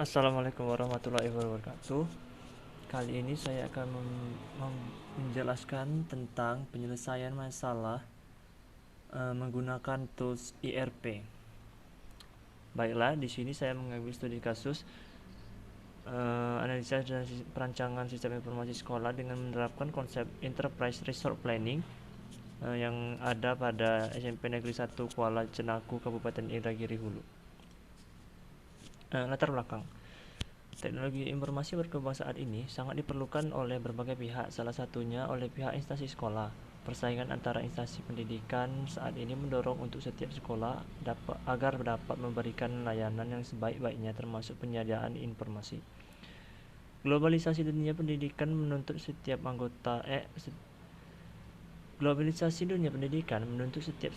Assalamualaikum warahmatullahi wabarakatuh. Kali ini saya akan menjelaskan tentang penyelesaian masalah menggunakan tools ERP. Baiklah, di sini saya mengambil studi kasus analisa dan perancangan sistem informasi sekolah dengan menerapkan konsep Enterprise Resource Planning yang ada pada SMP Negeri 1 Kuala Cenaku, Kabupaten Indragiri Hulu. Latar belakang. Teknologi informasi berkembang saat ini sangat diperlukan oleh berbagai pihak, salah satunya oleh pihak instansi sekolah. Persaingan antara instansi pendidikan saat ini mendorong untuk setiap sekolah agar dapat memberikan layanan yang sebaik-baiknya, termasuk penyediaan informasi. Globalisasi dunia pendidikan menuntut setiap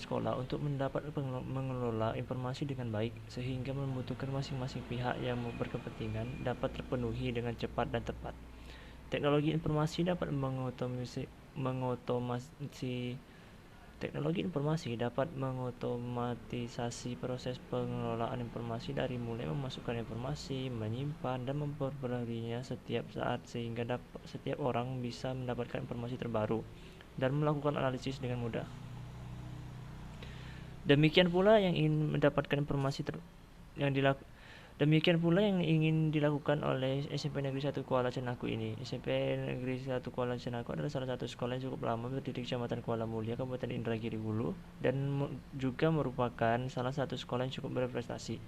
sekolah untuk mendapat mengelola informasi dengan baik, sehingga membutuhkan masing-masing pihak yang berkepentingan dapat terpenuhi dengan cepat dan tepat. Teknologi informasi dapat mengotomatisasi proses pengelolaan informasi dari mulai memasukkan informasi, menyimpan, dan memperbaikinya setiap saat sehingga setiap orang bisa mendapatkan informasi terbaru dan melakukan analisis dengan mudah. Demikian pula yang ingin mendapatkan informasi yang ingin dilakukan oleh SMP Negeri 1 Kuala Cenaku ini. SMP Negeri 1 Kuala Cenaku adalah salah satu sekolah yang cukup lama berdiri di Kecamatan Kuala Mulia, Kabupaten Indragiri Hulu, dan juga merupakan salah satu sekolah yang cukup berprestasi.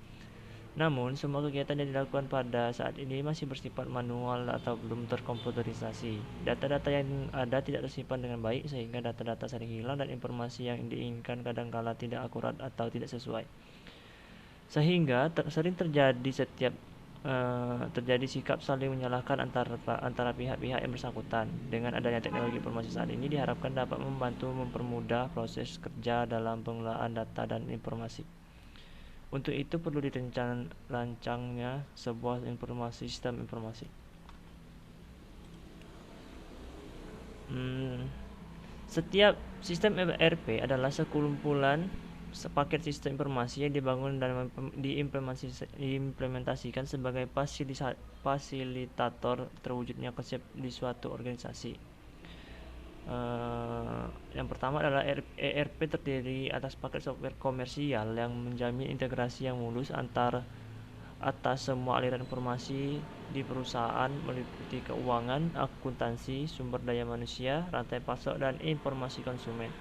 Namun, semua kegiatan yang dilakukan pada saat ini masih bersifat manual atau belum terkomputerisasi. Data-data yang ada tidak tersimpan dengan baik, sehingga data-data sering hilang dan informasi yang diinginkan kadangkala tidak akurat atau tidak sesuai. Sehingga sering terjadi sikap saling menyalahkan antara pihak-pihak yang bersangkutan. Dengan adanya teknologi informasi saat ini diharapkan dapat membantu mempermudah proses kerja dalam pengelolaan data dan informasi. Untuk itu perlu dirancangnya sebuah sistem informasi. Setiap sistem ERP adalah sekumpulan paket sistem informasi yang dibangun dan diimplementasikan sebagai fasilitator terwujudnya konsep di suatu organisasi. Yang pertama adalah ERP terdiri atas paket software komersial yang menjamin integrasi yang mulus atas semua aliran informasi di perusahaan, meliputi keuangan, akuntansi, sumber daya manusia, rantai pasok, dan informasi konsumen.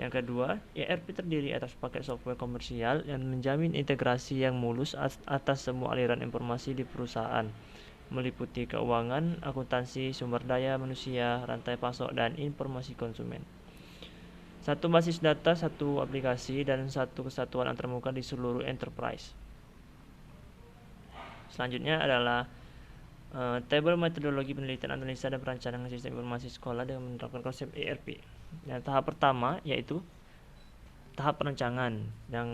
Yang kedua, ERP terdiri atas paket software komersial yang menjamin integrasi yang mulus atas semua aliran informasi di perusahaan, meliputi keuangan, akuntansi, sumber daya manusia, rantai pasok, dan informasi konsumen. Satu basis data, satu aplikasi, dan satu kesatuan antarmuka di seluruh enterprise. Selanjutnya adalah tabel metodologi penelitian, analisa, dan perencanaan sistem informasi sekolah dengan menerapkan konsep ERP. Tahap pertama yaitu tahap perancangan yang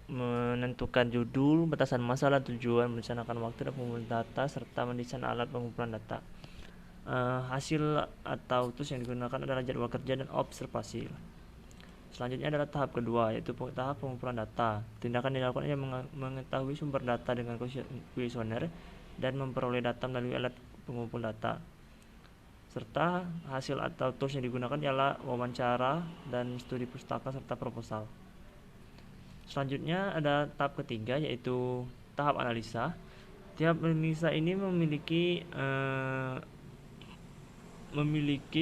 menentukan judul, batasan masalah, tujuan, merencanakan waktu dan pengumpulan data, serta mendesain alat pengumpulan data. Hasil atau tools yang digunakan adalah jadwal kerja dan observasi. Selanjutnya adalah tahap kedua, yaitu tahap pengumpulan data. Tindakan dilakukan yang mengetahui sumber data dengan kuesioner dan memperoleh data melalui alat pengumpul data. Serta hasil atau tools yang digunakan ialah wawancara dan studi pustaka serta proposal. Selanjutnya ada tahap ketiga, yaitu tahap analisa. Tahap analisa ini memiliki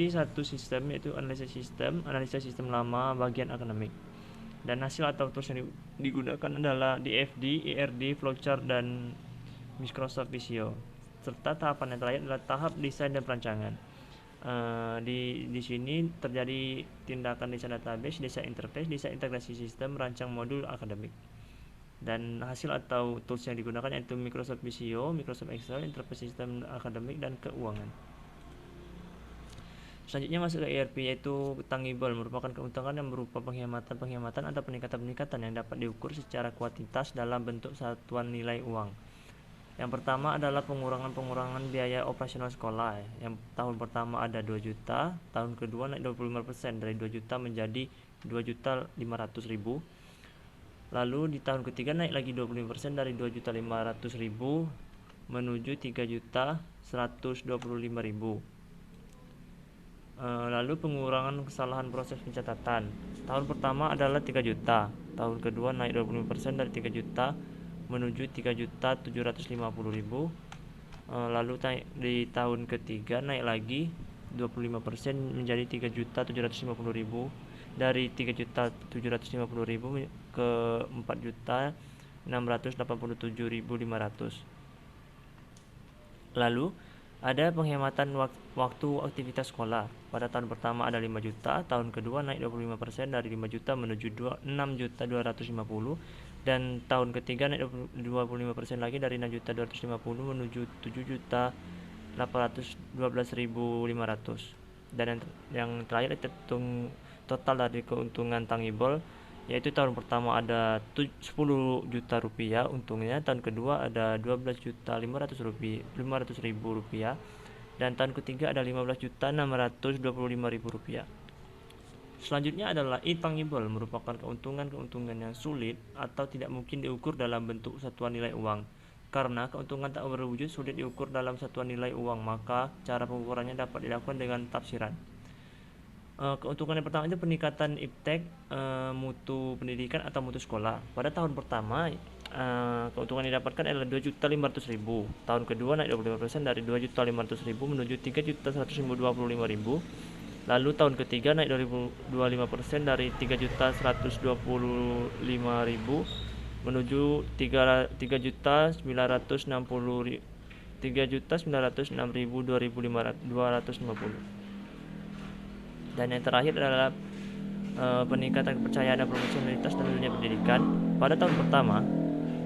satu sistem, yaitu analisa sistem lama bagian akademik. Dan hasil atau tools yang digunakan adalah DFD, ERD, Flowchart, dan Microsoft Visio. Serta tahapan yang terakhir adalah tahap desain dan perancangan. Di sini terjadi tindakan desain database, desain interface, desain integrasi sistem, rancang modul akademik. Dan hasil atau tools yang digunakan yaitu Microsoft Visio, Microsoft Excel, interface sistem akademik, dan keuangan. Selanjutnya masuk ke ERP, yaitu tangible, merupakan keuntungan yang berupa penghematan atau peningkatan yang dapat diukur secara kuantitas dalam bentuk satuan nilai uang. Yang pertama adalah pengurangan biaya operasional sekolah. Yang tahun pertama ada 2 juta, tahun kedua naik 25% dari 2 juta menjadi 2.500.000. Lalu di tahun ketiga naik lagi 25% dari 2.500.000 menuju 3.125.000. Lalu pengurangan kesalahan proses pencatatan. Tahun pertama adalah 3 juta, tahun kedua naik 25% dari 3 juta menuju 3.750.000. Lalu di tahun ketiga naik lagi 25% menjadi 3.750.000, dari 3.750.000 ke 4.687.500. Lalu ada penghematan waktu aktivitas sekolah. Pada tahun pertama ada 5 juta, tahun kedua naik 25% dari 5 juta menuju 6.250.000, dan tahun ketiga naik 25% lagi dari 6.250.000 menuju 7.812.500. Dan yang terakhir terhitung total dari keuntungan tangible, yaitu tahun pertama ada 10 juta rupiah untungnya, tahun kedua ada 12.500.000 rupiah, dan tahun ketiga ada 15.625.000 rupiah. Selanjutnya adalah intangible, merupakan keuntungan yang sulit atau tidak mungkin diukur dalam bentuk satuan nilai uang. Karena keuntungan tak berwujud sulit diukur dalam satuan nilai uang, maka cara pengukurannya dapat dilakukan dengan tafsiran. Keuntungan yang pertama itu peningkatan iptek, mutu pendidikan atau mutu sekolah. Pada tahun pertama keuntungan yang didapatkan adalah 2.500.000. Tahun kedua naik 25% dari 2.500.000 menuju 3.125.000. Lalu tahun ketiga naik 25% dari 3.125.000 menuju 3.906.250. Dan yang terakhir adalah peningkatan kepercayaan dan profesionalitas dalam dunia pendidikan. Pada tahun pertama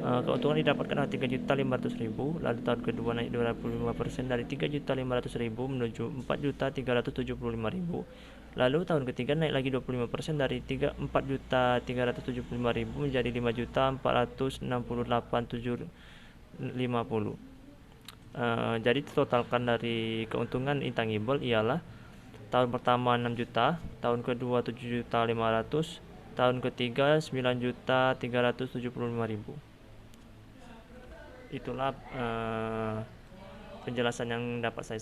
keuntungan didapatkan adalah 3.500.000, lalu tahun kedua naik 25% dari 3.500.000 menuju 4.375.000. Lalu tahun ketiga naik lagi 25% dari 4.375.000 menjadi 5.468.750. Jadi totalkan dari keuntungan intangible ialah tahun pertama 6 juta, tahun kedua 7.500.000, tahun ketiga 9.375.000. Itulah penjelasan yang dapat saya sampaikan.